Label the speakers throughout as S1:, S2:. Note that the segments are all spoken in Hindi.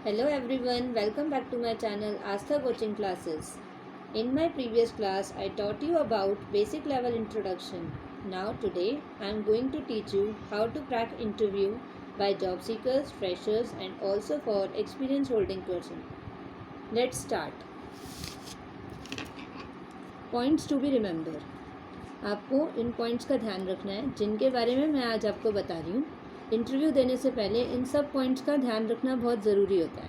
S1: Hello everyone, welcome back to my channel Astha Coaching Classes. In my previous class, I taught you about basic level introduction. Now today, I am going to teach you how to crack interview by job seekers, freshers and also for experience holding person. Let's start. Points to be remember. आपको इन पॉइंट्स का ध्यान रखना है जिनके बारे में मैं आज आपको बता रही हूँ. इंटरव्यू देने से पहले इन सब पॉइंट्स का ध्यान रखना बहुत ज़रूरी होता है.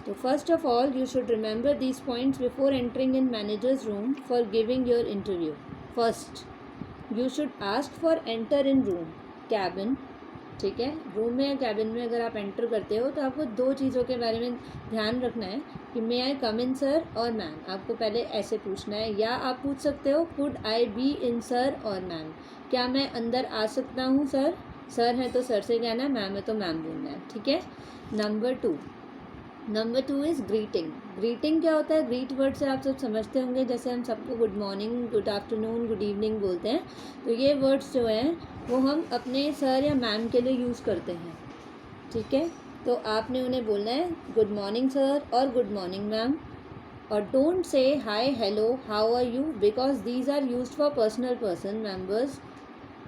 S1: तो first of all you should remember these points before entering in managers room for giving your interview. First, you should ask for enter in room, cabin. ठीक है, रूम में या कैबिन में अगर आप एंटर करते हो तो आपको दो चीज़ों के बारे में ध्यान रखना है कि मे आई कम इन सर और मैम. आपको पहले ऐसे पूछना है, या आप पूछ सकते हो could I be in sir और मैम. क्या मैं अंदर आ सकता हूँ सर? सर है तो सर से कहना है, मैम है तो मैम बोलना है. ठीक है. Number two is greeting. Greeting क्या होता है? ग्रीट वर्ड से आप सब समझते होंगे, जैसे हम सबको good morning, good afternoon, good evening बोलते हैं. तो ये वर्ड्स जो हैं वो हम अपने सर या मैम के लिए यूज़ करते हैं. ठीक है, तो आपने उन्हें बोलना है गुड मॉर्निंग सर और गुड मॉर्निंग मैम. और don't say hi, hello, how are you, because these are used for personal person members.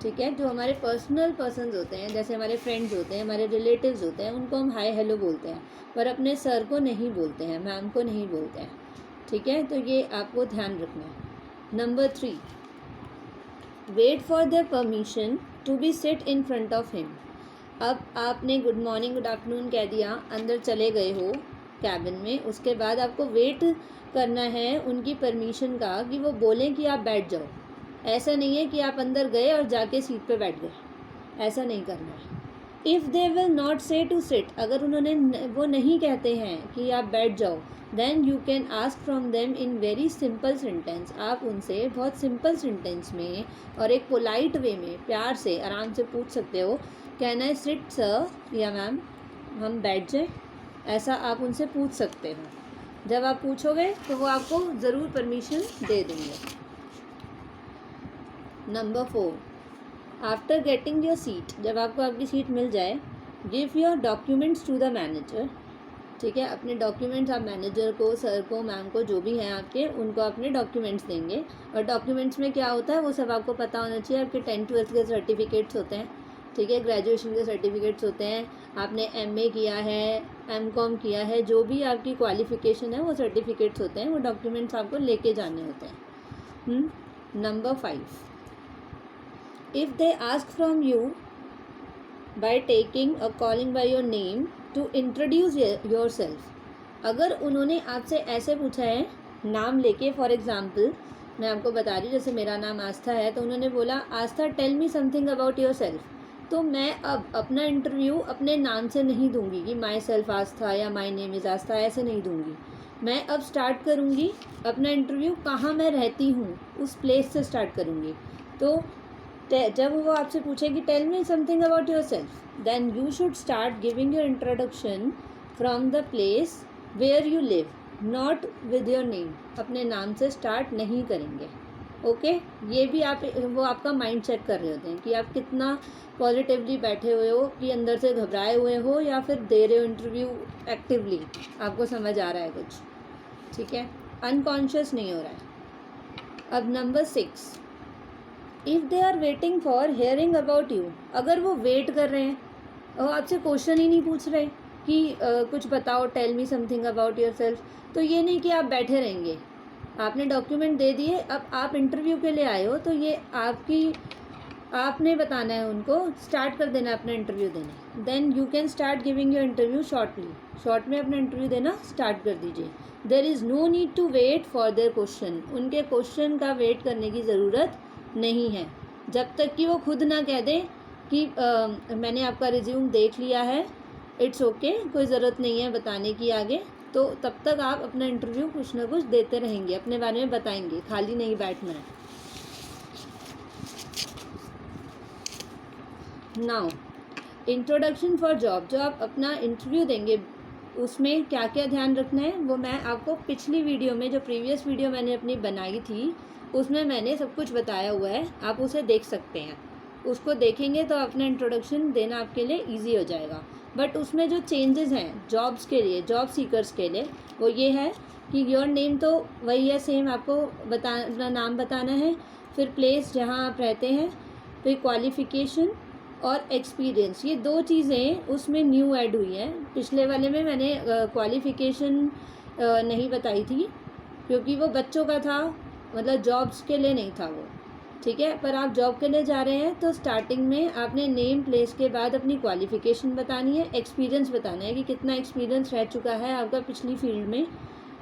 S1: ठीक है, जो हमारे पर्सनल पर्सन्स होते हैं, जैसे हमारे फ्रेंड्स होते हैं, हमारे रिलेटिव्स होते हैं, उनको हम हाय हेलो बोलते हैं, पर अपने सर को नहीं बोलते हैं, मैम को नहीं बोलते हैं. ठीक है, तो ये आपको ध्यान रखना है. Number 3, wait for the permission to be sit in front of him. अब आपने गुड मॉर्निंग, गुड आफ्टरनून कह दिया, अंदर चले गए हो कैबिन में, उसके बाद आपको वेट करना है उनकी परमिशन का कि वो बोलें कि आप बैठ जाओ. ऐसा नहीं है कि आप अंदर गए और जाके सीट पे बैठ गए, ऐसा नहीं करना है. इफ़ दे विल नॉट से टू सिट, अगर उन्होंने वो नहीं कहते हैं कि आप बैठ जाओ, then you can ask from them in very simple sentence. आप उनसे बहुत सिंपल सेंटेंस में और एक पोलाइट वे में प्यार से आराम से पूछ सकते हो, कैन आई सिट सर या मैम, हम बैठ जाए. ऐसा आप उनसे पूछ सकते हो. जब आप पूछोगे तो वो आपको ज़रूर परमिशन दे देंगे. Number 4, after getting your seat, जब आपको आपकी सीट मिल जाए, give your documents to the manager. ठीक है, अपने डॉक्यूमेंट्स आप मैनेजर को, सर को, मैम को, जो भी हैं आपके, उनको अपने डॉक्यूमेंट्स देंगे. और डॉक्यूमेंट्स में क्या होता है वो सब आपको पता होना चाहिए. आपके 10th-12th के सर्टिफिकेट्स होते हैं. ठीक है, ग्रेजुएशन के सर्टिफिकेट्स होते हैं, आपने MA किया है, MCOM किया है, जो भी आपकी क्वालिफिकेशन है वो सर्टिफिकेट्स होते हैं, वो डॉक्यूमेंट्स आपको लेके जाने होते हैं. Number 5, if they ask from you by taking or calling by your name to introduce yourself, अगर उन्होंने आपसे ऐसे पूछा है नाम लेके, फॉर एग्जाम्पल मैं आपको बता रही हूँ, जैसे मेरा नाम आस्था है, तो उन्होंने बोला Aastha tell me something about yourself, तो मैं अब अपना इंटरव्यू अपने नाम से नहीं दूंगी कि माई सेल्फ आस्था या माई नेम इज़ आस्था, ऐसे नहीं दूंगी. मैं अब स्टार्ट करूँगी अपना इंटरव्यू कहाँ मैं रहती हूँ उस प्लेस से स्टार्ट करूँगी. तो जब वो आपसे पूछेगी tell me something about yourself, then you should start giving your introduction from the place where you live, not with your name. अपने नाम से स्टार्ट नहीं करेंगे. ओके, ये भी आप वो आपका माइंड चेक कर रहे होते हैं कि आप कितना पॉजिटिवली बैठे हुए हो, कि अंदर से घबराए हुए हो या फिर दे रहे हो इंटरव्यू एक्टिवली, आपको समझ आ रहा है कुछ. ठीक है, अनकॉन्शियस नहीं हो रहा है. अब number 6, if they are waiting for hearing about you, अगर वो वेट कर रहे हैं और आपसे क्वेश्चन ही नहीं पूछ रहे कि कुछ बताओ, tell me something about yourself, तो ये नहीं कि आप बैठे रहेंगे. आपने डॉक्यूमेंट दे दिए, अब आप इंटरव्यू के लिए आए हो, तो ये आपने बताना है उनको, स्टार्ट कर देना अपना इंटरव्यू देना. Then you can start giving your interview shortly, short में अपना इंटरव्यू देना स्टार्ट कर दीजिए. There is no need to wait for their question, उनके क्वेश्चन का वेट करने की ज़रूरत नहीं है, जब तक कि वो खुद ना कह दें कि मैंने आपका रिज्यूम देख लिया है, इट्स ओके, कोई ज़रूरत नहीं है बताने की आगे. तो तब तक आप अपना इंटरव्यू कुछ ना कुछ देते रहेंगे, अपने बारे में बताएंगे, खाली नहीं बैठना है. नाउ इंट्रोडक्शन फॉर जॉब, जो आप अपना इंटरव्यू देंगे उसमें क्या क्या ध्यान रखना है वो मैं आपको पिछली वीडियो में, जो प्रीवियस वीडियो मैंने अपनी बनाई थी, उसमें मैंने सब कुछ बताया हुआ है, आप उसे देख सकते हैं. उसको देखेंगे तो अपना इंट्रोडक्शन देना आपके लिए ईजी हो जाएगा. बट उसमें जो चेंजेस हैं जॉब्स के लिए, जॉब सीकर्स के लिए, वो ये है कि योर नेम तो वही है सेम, आपको अपना नाम बताना है, फिर प्लेस जहाँ आप रहते हैं, फिर क्वालिफ़िकेशन और एक्सपीरियंस। ये 2 चीज़ें उसमें न्यू ऐड हुई हैं। पिछले वाले में मैंने क्वालिफ़िकेशन नहीं बताई थी क्योंकि वो बच्चों का था, मतलब जॉब्स के लिए नहीं था वो, ठीक है। पर आप जॉब के लिए जा रहे हैं तो स्टार्टिंग में आपने नेम प्लेस के बाद अपनी क्वालिफ़िकेशन बतानी है, एक्सपीरियंस बताना है कि कितना एक्सपीरियंस रह चुका है आपका पिछली फील्ड में,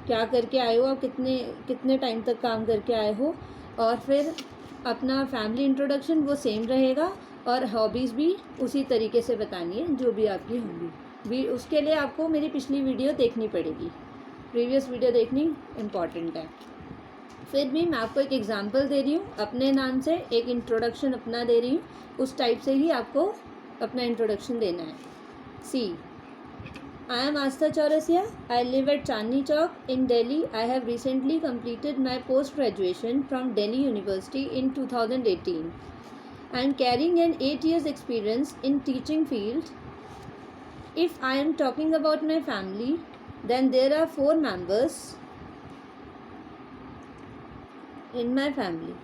S1: क्या करके आए हो आप, कितने टाइम तक काम करके आए हो। और फिर अपना फैमिली इंट्रोडक्शन वो सेम रहेगा और हॉबीज़ भी उसी तरीके से बतानी है जो भी आपकी होंगी। भी उसके लिए आपको मेरी पिछली वीडियो देखनी पड़ेगी, प्रीवियस वीडियो देखनी इम्पॉर्टेंट है। फिर भी मैं आपको एक एग्जांपल दे रही हूँ, अपने नाम से एक इंट्रोडक्शन अपना दे रही हूँ, उस टाइप से ही आपको अपना इंट्रोडक्शन देना है। सी, I am Astha Chaurasia. I live at Chandni Chowk in Delhi. I have recently completed my post-graduation from Delhi University in 2018. I am carrying an 8 years experience in teaching field. If I am talking about my family, then there are 4 members in my family.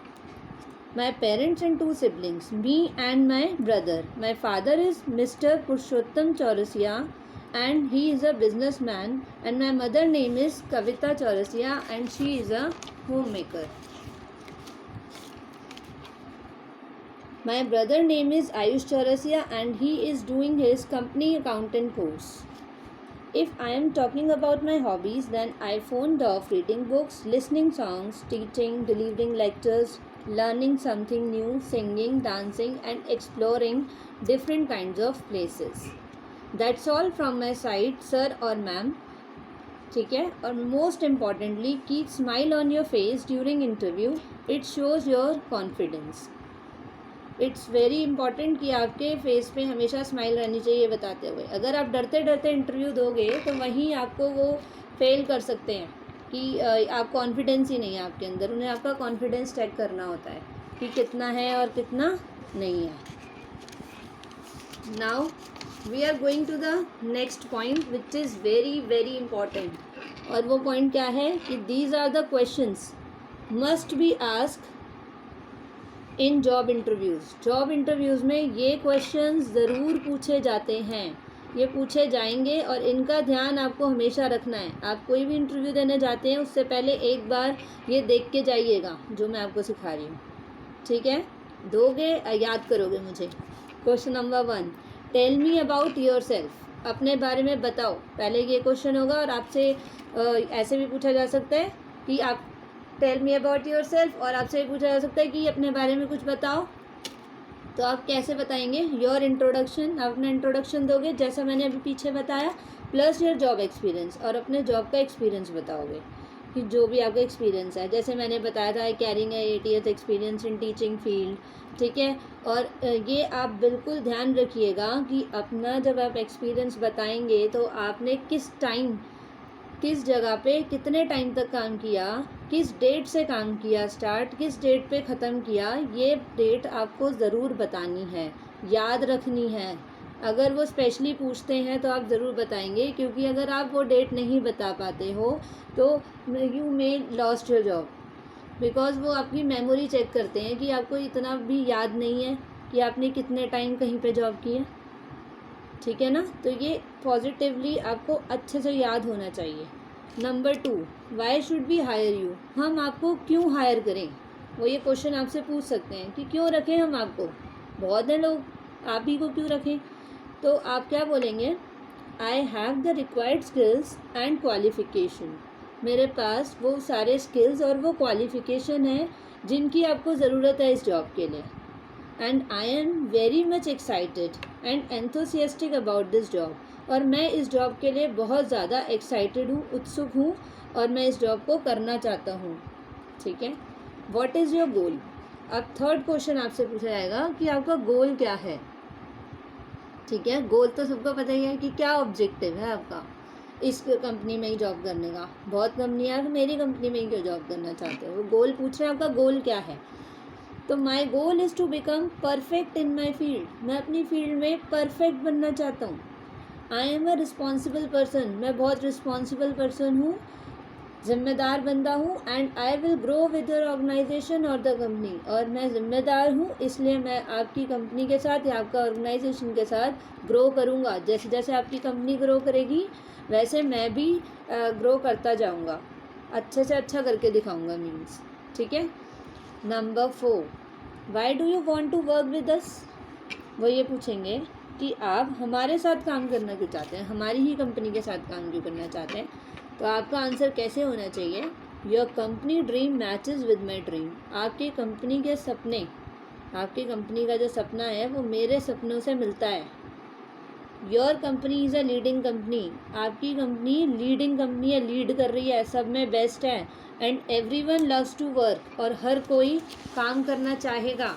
S1: My parents and 2 siblings, me and my brother. My father is Mr. Purushottam Chaurasia and he is a businessman, and my mother name is Kavita Chaurasia and she is a homemaker. My brother name is Ayush Chaurasia and he is doing his company accountant course. If I am talking about my hobbies, then I fond of reading books, listening songs, teaching, delivering lectures, learning something new, singing, dancing and exploring different kinds of places. That's all from my side, sir और मैम, ठीक है। और most importantly keep smile on your face during interview, it shows your confidence. It's very important कि आपके फेस पे हमेशा स्माइल रहनी चाहिए बताते हुए। अगर आप डरते डरते इंटरव्यू दोगे तो वहीं आपको वो फेल कर सकते हैं कि आप कॉन्फिडेंस ही नहीं है आपके अंदर। उन्हें आपका कॉन्फिडेंस चेक करना होता है कि कितना है और कितना नहीं है। Now we are going to the next point which is very very important, और वो पॉइंट क्या है कि these are the questions must be asked in job interviews. Job interviews में ये क्वेश्चंस ज़रूर पूछे जाते हैं, ये पूछे जाएंगे और इनका ध्यान आपको हमेशा रखना है। आप कोई भी इंटरव्यू देने जाते हैं उससे पहले एक बार ये देख के जाइएगा जो मैं आपको सिखा रही हूँ, ठीक है। दोगे, याद करोगे मुझे। Question number 1, tell me about yourself. अपने बारे में बताओ, पहले ये क्वेश्चन होगा। और आपसे ऐसे भी पूछा जा सकता है कि आप tell me about yourself, और आपसे भी पूछा जा सकता है कि अपने बारे में कुछ बताओ। तो आप कैसे बताएंगे? योर इंट्रोडक्शन, आप अपना इंट्रोडक्शन दोगे जैसा मैंने अभी पीछे बताया, प्लस योर जॉब एक्सपीरियंस, और अपने जॉब का एक्सपीरियंस बताओगे कि जो भी आपका एक्सपीरियंस है। जैसे मैंने बताया था, कैरिंग है 8 years experience in teaching field, ठीक है। और ये आप बिल्कुल ध्यान रखिएगा कि अपना जब आप एक्सपीरियंस बताएंगे तो आपने किस टाइम, किस जगह पे कितने टाइम तक काम किया, किस डेट से काम किया स्टार्ट, किस डेट पे ख़त्म किया, ये डेट आपको ज़रूर बतानी है, याद रखनी है। अगर वो स्पेशली पूछते हैं तो आप ज़रूर बताएंगे, क्योंकि अगर आप वो डेट नहीं बता पाते हो तो you may lost your job, because वो आपकी मेमोरी चेक करते हैं कि आपको इतना भी याद नहीं है कि आपने कितने टाइम कहीं पे जॉब की है, ठीक है ना। तो ये पॉजिटिवली आपको अच्छे से याद होना चाहिए। Number 2, why should be hire you. हम आपको क्यों हायर करें, वो ये क्वेश्चन आपसे पूछ सकते हैं कि क्यों रखें हम आपको, बहुत हैं लोग, आप ही को क्यों रखें। तो आप क्या बोलेंगे? I have the required skills and qualification. मेरे पास वो सारे स्किल्स और वो क्वालिफिकेशन है जिनकी आपको ज़रूरत है इस जॉब के लिए। And I am very much excited and enthusiastic about this job. और मैं इस जॉब के लिए बहुत ज़्यादा एक्साइटेड हूँ, उत्सुक हूँ, और मैं इस जॉब को करना चाहता हूँ, ठीक है। What is your goal. अब थर्ड क्वेश्चन आपसे पूछा जाएगा कि आपका गोल क्या है, ठीक है। गोल तो सबको पता ही है कि क्या ऑब्जेक्टिव है आपका इस कंपनी में ही जॉब करने का। बहुत कंपनी है, मेरी कंपनी में ही क्यों जॉब करना चाहते हो, वो गोल पूछ रहे हैं, आपका गोल क्या है। तो my goal is to become perfect in my field. मैं अपनी फील्ड में परफेक्ट बनना चाहता हूँ। I am a responsible person, मैं बहुत रिस्पॉन्सिबल पर्सन हूँ, जिम्मेदार बंदा हूँ। And I will grow with your organization और द कंपनी, और मैं जिम्मेदार हूँ इसलिए मैं आपकी कंपनी के साथ या आपका ऑर्गेनाइजेशन के साथ ग्रो करूँगा। जैसे जैसे आपकी कंपनी ग्रो करेगी वैसे मैं भी ग्रो करता जाऊँगा, अच्छे से अच्छा करके दिखाऊँगा मीन्स। ठीक है। Number 4, why do you want to work with us. वो ये पूछेंगे कि आप हमारे साथ काम करना क्यों चाहते हैं, हमारी ही कंपनी के साथ काम क्यों करना चाहते हैं। तो आपका आंसर कैसे होना चाहिए, your company dream matches with my dream. आपकी कंपनी के सपने, आपकी कंपनी का जो सपना है वो मेरे सपनों से मिलता है। Your company is a leading company, आपकी कंपनी लीडिंग कंपनी है, लीड कर रही है, सब में बेस्ट है। And everyone loves to work, और हर कोई काम करना चाहेगा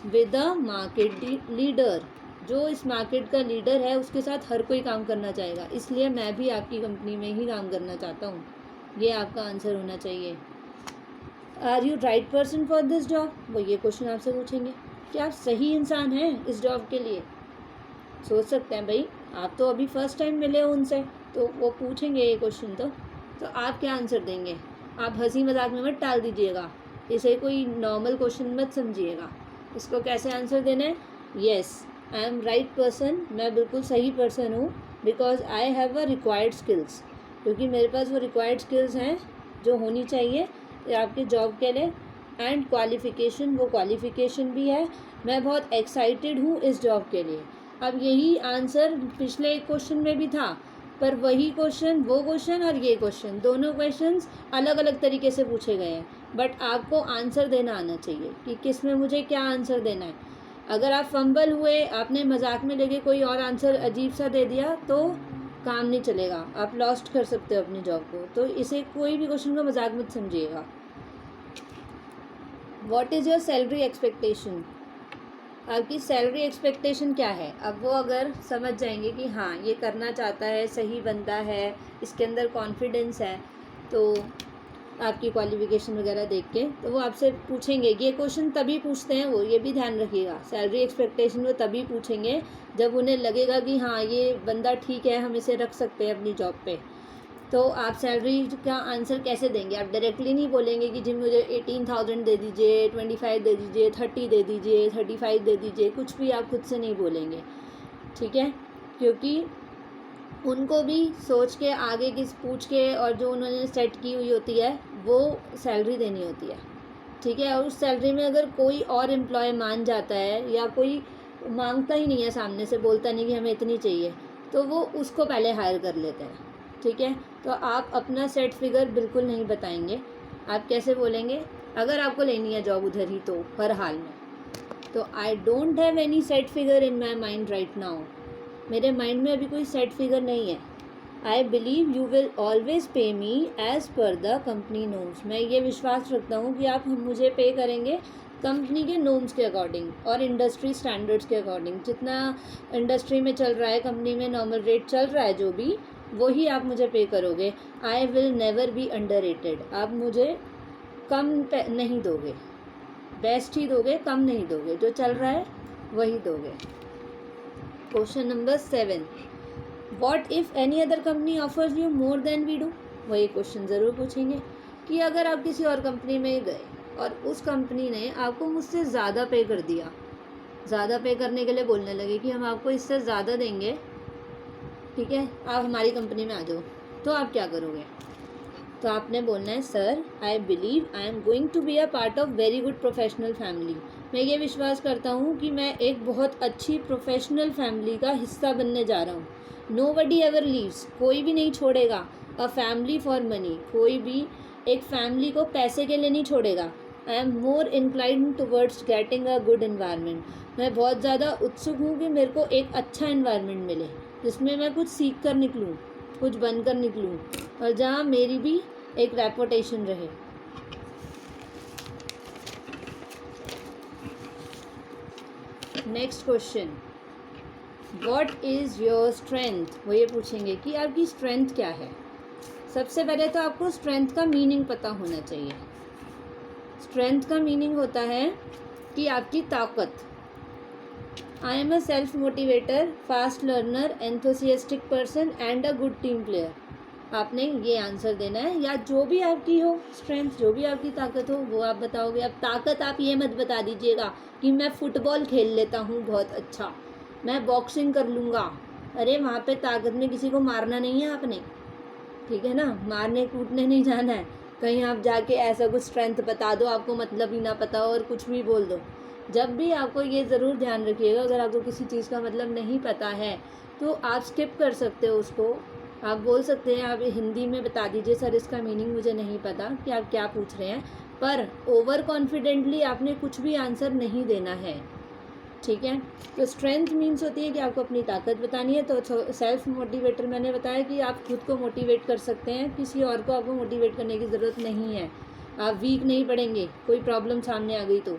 S1: विद अ मार्केट लीडर, जो इस मार्केट का लीडर है उसके साथ हर कोई काम करना चाहेगा, इसलिए मैं भी आपकी कंपनी में ही काम करना चाहता हूँ। ये आपका आंसर होना चाहिए। Are you right person for this job, वो ये क्वेश्चन आपसे पूछेंगे, क्या आप सही इंसान हैं इस जॉब के लिए। सोच सकते हैं भाई, आप तो अभी फर्स्ट टाइम मिले हो उनसे, तो वो पूछेंगे ये क्वेश्चन, तो आप क्या आंसर देंगे। आप हंसी मजाक में मत टाल दीजिएगा, इसे कोई नॉर्मल क्वेश्चन मत समझिएगा। इसको कैसे आंसर देना है, yes I am right person, मैं बिल्कुल सही पर्सन हूँ, because I have a required skills, क्योंकि मेरे पास वो रिक्वायर्ड स्किल्स हैं जो होनी चाहिए आपके जॉब के लिए। एंड क्वालिफ़िकेशन, वो क्वालिफ़िकेशन भी है, मैं बहुत एक्साइटेड हूँ इस जॉब के लिए। अब यही आंसर पिछले एक क्वेश्चन में भी था, पर वही क्वेश्चन, वो क्वेश्चन और ये क्वेश्चन, दोनों क्वेश्चंस अलग अलग तरीके से पूछे गए हैं, बट आपको आंसर देना आना चाहिए कि किस में मुझे क्या आंसर देना है। अगर आप फंबल हुए, आपने मजाक में लेके कोई और आंसर अजीब सा दे दिया तो काम नहीं चलेगा, आप लॉस्ट कर सकते हो अपनी जॉब को। तो इसे कोई भी क्वेश्चन को मजाक मत समझिएगा। What is your salary expectation, आपकी सैलरी एक्सपेक्टेशन क्या है। अब वो अगर समझ जाएंगे कि हाँ ये करना चाहता है, सही बंदा है, इसके अंदर कॉन्फिडेंस है, तो आपकी क्वालिफ़िकेशन वगैरह देख के तो वो आपसे पूछेंगे। ये क्वेश्चन तभी पूछते हैं वो, ये भी ध्यान रखिएगा, सैलरी एक्सपेक्टेशन वो तभी पूछेंगे जब उन्हें लगेगा कि हाँ ये बंदा ठीक है, हम इसे रख सकते हैं अपनी जॉब पे। तो आप सैलरी का आंसर कैसे देंगे, आप डायरेक्टली नहीं बोलेंगे कि जी मुझे 18,000 दे दीजिए, 25 दे दीजिए, 30 दे दीजिए, 35 दे दीजिए, कुछ भी आप खुद से नहीं बोलेंगे। ठीक है, क्योंकि उनको भी सोच के आगे किस पूछ के और जो उन्होंने सेट की हुई होती है वो सैलरी देनी होती है। ठीक है, और उस सैलरी में अगर कोई और एम्प्लॉय मान जाता है या कोई मांगता ही नहीं है, सामने से बोलता नहीं कि हमें इतनी चाहिए, तो वो उसको पहले हायर कर लेते हैं। ठीक है, तो आप अपना सेट फिगर बिल्कुल नहीं बताएंगे। आप कैसे बोलेंगे, अगर आपको लेनी है जॉब उधर ही तो हर हाल में, तो I don't have any set figure in my mind right now, मेरे माइंड में अभी कोई सेट फिगर नहीं है। I believe you will always पे me as per the company norms, मैं ये विश्वास रखता हूँ कि आप मुझे पे करेंगे कंपनी के नोम्स के अकॉर्डिंग और इंडस्ट्री स्टैंडर्ड्स के अकॉर्डिंग। जितना इंडस्ट्री में चल रहा है, कंपनी में नॉर्मल रेट चल रहा है जो भी, वही आप मुझे पे करोगे। I will never be under rated, आप मुझे कम नहीं दोगे, बेस्ट ही दोगे, कम नहीं दोगे, जो चल रहा है वही दोगे। Question number 7, what if any other company offers you more than we do, वही क्वेश्चन ज़रूर पूछेंगे कि अगर आप किसी और कंपनी में गए और उस कंपनी ने आपको मुझसे ज़्यादा पे कर दिया, ज़्यादा पे करने के लिए बोलने लगे कि हम आपको इससे ज़्यादा देंगे, ठीक है, आप हमारी कंपनी में आ जाओ, तो आप क्या करोगे। तो आपने बोलना है, sir I believe I am going to be a part of very good professional family, मैं ये विश्वास करता हूँ कि मैं एक बहुत अच्छी प्रोफेशनल फैमिली का हिस्सा बनने जा रहा हूँ। नोबडी एवर लीव्स, कोई भी नहीं छोड़ेगा अ फैमिली फॉर मनी, कोई भी एक फैमिली को पैसे के लिए नहीं छोड़ेगा। I am more inclined towards getting a good environment, मैं बहुत ज़्यादा उत्सुक हूँ कि मेरे को एक अच्छा इन्वायरमेंट मिले जिसमें मैं कुछ सीख कर निकलूँ, कुछ बनकर निकलूँ, और जहाँ मेरी भी एक रेपुटेशन रहे। Next question, what is your strength, वो ये पूछेंगे कि आपकी स्ट्रेंथ क्या है। सबसे पहले तो आपको स्ट्रेंथ का मीनिंग पता होना चाहिए। स्ट्रेंथ का मीनिंग होता है कि आपकी ताकत, आई am a self motivator, fast learner, enthusiastic person and a good team player. आपने ये आंसर देना है, या जो भी आपकी हो स्ट्रेंथ, जो भी आपकी ताकत हो वो आप बताओगे। अब ताकत आप ये मत बता दीजिएगा कि मैं फुटबॉल खेल लेता हूँ बहुत अच्छा, मैं बॉक्सिंग कर लूँगा। अरे वहाँ पे ताकत में किसी को मारना नहीं है आपने, ठीक है ना, मारने कूटने नहीं जाना है। कहीं आप जाके ऐसा कुछ स्ट्रेंथ बता दो आपको मतलब ही ना पता हो और कुछ भी बोल दो। जब भी आपको ये ज़रूर ध्यान रखिएगा, अगर आपको किसी चीज़ का मतलब नहीं पता है तो आप स्किप कर सकते हो उसको। आप बोल सकते हैं, आप हिंदी में बता दीजिए सर इसका मीनिंग मुझे नहीं पता कि आप क्या पूछ रहे हैं, पर ओवर कॉन्फिडेंटली आपने कुछ भी आंसर नहीं देना है, ठीक है। तो स्ट्रेंथ मीन्स होती है कि आपको अपनी ताकत बतानी है। तो सेल्फ मोटिवेटर मैंने बताया कि आप खुद को मोटिवेट कर सकते हैं, किसी और को आपको मोटिवेट करने की ज़रूरत नहीं है। आप वीक नहीं पड़ेंगे, कोई प्रॉब्लम सामने आ गई तो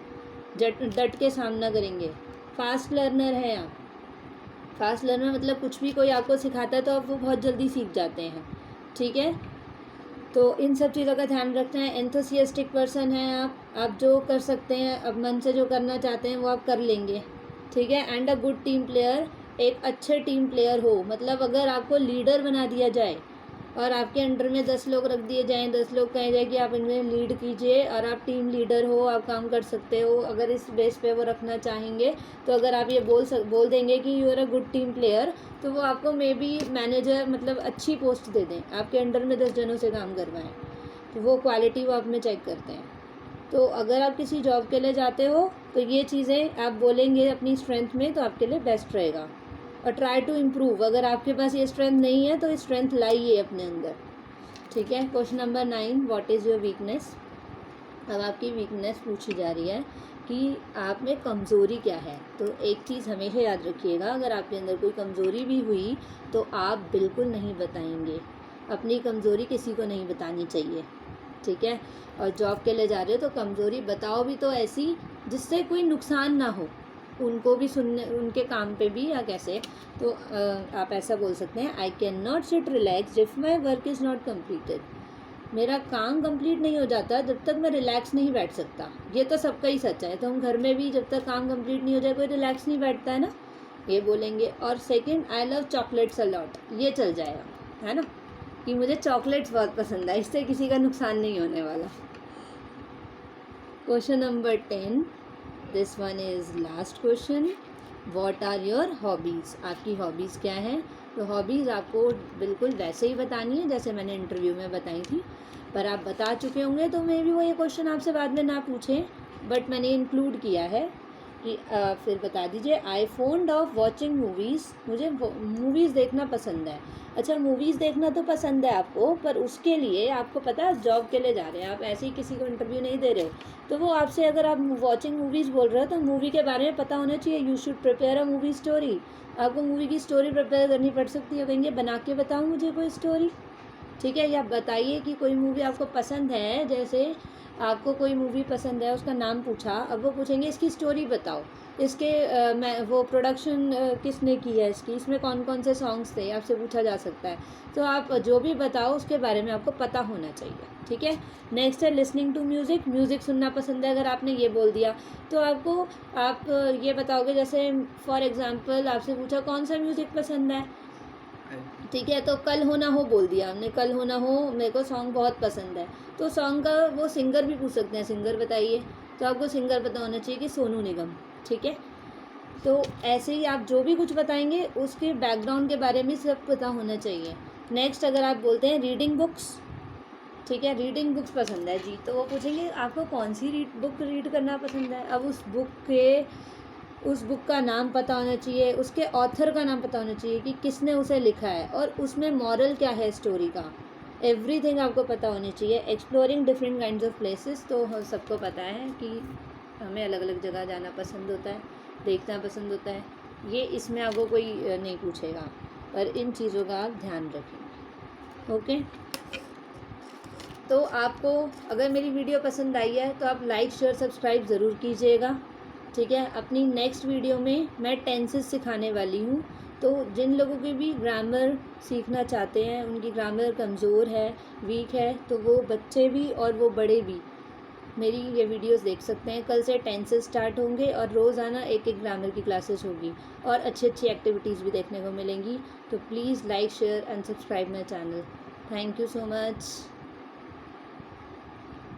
S1: डट के सामना करेंगे। फास्ट लर्नर है आप, फास्ट लर्नर मतलब कुछ भी कोई आपको सिखाता है तो आप वो बहुत जल्दी सीख जाते हैं, ठीक है। तो इन सब चीज़ों का ध्यान रखना है। एंथुसियास्टिक पर्सन है आप जो कर सकते हैं, अब मन से जो करना चाहते हैं वो आप कर लेंगे, ठीक है। And a good team player, एक अच्छे टीम प्लेयर हो, मतलब अगर आपको लीडर बना दिया जाए और आपके अंडर में 10 लोग रख दिए जाएं, 10 लोग कहे जाए कि आप इनमें लीड कीजिए और आप टीम लीडर हो, आप काम कर सकते हो, अगर इस बेस पे वो रखना चाहेंगे तो अगर आप ये बोल देंगे कि you are a good team player, तो वो आपको मे बी मैनेजर मतलब अच्छी पोस्ट दे दें, आपके अंडर में 10 जनों से काम करवाएं। तो वो क्वालिटी वो आप में चेक करते हैं। तो अगर आप किसी जॉब के लिए जाते हो तो ये चीज़ें आप बोलेंगे अपनी स्ट्रेंथ में तो आपके लिए बेस्ट रहेगा। और ट्राई टू इम्प्रूव, अगर आपके पास ये स्ट्रेंथ नहीं है तो ये स्ट्रेंथ लाइए अपने अंदर, ठीक है। Question number 9, what is your weakness. अब आपकी वीकनेस पूछी जा रही है कि आप में कमज़ोरी क्या है। तो एक चीज़ हमेशा याद रखिएगा, अगर आपके अंदर कोई कमज़ोरी भी हुई तो आप बिल्कुल नहीं बताएंगे, अपनी कमज़ोरी किसी को नहीं बतानी चाहिए, ठीक है। और जॉब के लिए जा रहे हो तो कमज़ोरी बताओ भी तो ऐसी जिससे कोई नुकसान ना हो, उनको भी सुनने, उनके काम पे भी, या कैसे। तो आप ऐसा बोल सकते हैं, I can not sit relax if my work is not completed. मेरा काम कंप्लीट नहीं हो जाता जब तक मैं रिलैक्स नहीं बैठ सकता। ये तो सबका ही सच है, तो हम घर में भी जब तक काम कंप्लीट नहीं हो जाए कोई रिलैक्स नहीं बैठता है ना, ये बोलेंगे। और second, I love chocolates a lot, ये चल जाएगा, है ना, कि मुझे चॉकलेट्स बहुत पसंद है, इससे किसी का नुकसान नहीं होने वाला। Question number 10, this one is last question, what are your hobbies. आपकी हॉबीज़ क्या हैं। तो हॉबीज़ आपको बिल्कुल वैसे ही बतानी है जैसे मैंने इंटरव्यू में बताई थी, पर आप बता चुके होंगे तो मे भी वो ये क्वेश्चन आपसे बाद में ना पूछें, बट मैंने इंक्लूड किया है कि फिर बता दीजिए। आई फोन्ड ऑफ वॉचिंग मूवीज़, मुझे मूवीज़ देखना पसंद है। अच्छा, मूवीज़ देखना तो पसंद है आपको, पर उसके लिए आपको पता है जॉब के लिए जा रहे हैं, आप ऐसे ही किसी को इंटरव्यू नहीं दे रहे हो, तो वो आपसे अगर आप वॉचिंग मूवीज़ बोल रहे हो तो मूवी के बारे में पता होना चाहिए। You should prepare a movie story, आपको मूवी की स्टोरी प्रिपेयर करनी पड़ सकती है। कहेंगे बना के बताओ मुझे कोई स्टोरी, ठीक है। या बताइए कि कोई मूवी आपको पसंद है, जैसे आपको कोई मूवी पसंद है, उसका नाम पूछा, अब वो पूछेंगे इसकी स्टोरी बताओ, इसके मैं वो प्रोडक्शन किसने की है इसकी, इसमें कौन कौन से सॉन्ग्स थे, आपसे पूछा जा सकता है। तो आप जो भी बताओ उसके बारे में आपको पता होना चाहिए, ठीक है। नेक्स्ट है लिसनिंग टू म्यूज़िक, म्यूज़िक सुनना पसंद है। अगर आपने ये बोल दिया तो आपको आप ये बताओगे, जैसे फॉर एग्ज़ाम्पल आपसे पूछा कौन सा म्यूज़िक पसंद है, ठीक है, तो कल हो ना हो बोल दिया हमने, कल हो ना हो मेरे को सॉन्ग बहुत पसंद है, तो सॉन्ग का वो सिंगर भी पूछ सकते हैं, सिंगर बताइए, तो आपको सिंगर पता होना चाहिए कि सोनू निगम, ठीक है। तो ऐसे ही आप जो भी कुछ बताएंगे उसके बैकग्राउंड के बारे में सब पता होना चाहिए। नेक्स्ट, अगर आप बोलते हैं रीडिंग बुक्स, ठीक है, रीडिंग बुक्स पसंद है जी, तो वो पूछेंगे आपको कौन सी बुक रीड करना पसंद है। अब उस बुक का नाम पता होना चाहिए, उसके ऑथर का नाम पता होना चाहिए कि किसने उसे लिखा है और उसमें मॉरल क्या है स्टोरी का, एवरीथिंग आपको पता होनी चाहिए। Exploring different kinds of places, तो हम सबको पता है कि हमें अलग अलग जगह जाना पसंद होता है, देखना पसंद होता है, ये इसमें आपको कोई नहीं पूछेगा, पर इन चीज़ों का आप ध्यान रखें, ओके। तो आपको अगर मेरी वीडियो पसंद आई है तो आप लाइक शेयर सब्सक्राइब ज़रूर कीजिएगा, ठीक है। अपनी नेक्स्ट वीडियो में मैं टेंसेस सिखाने वाली हूँ, तो जिन लोगों की भी ग्रामर सीखना चाहते हैं, उनकी ग्रामर कमज़ोर है, वीक है, तो वो बच्चे भी और वो बड़े भी मेरी ये वीडियोस देख सकते हैं। कल से टेंसेस स्टार्ट होंगे और रोज़ाना एक एक ग्रामर की क्लासेस होगी और अच्छी अच्छी एक्टिविटीज़ भी देखने को मिलेंगी। तो please like share and subscribe my channel. Thank you so much.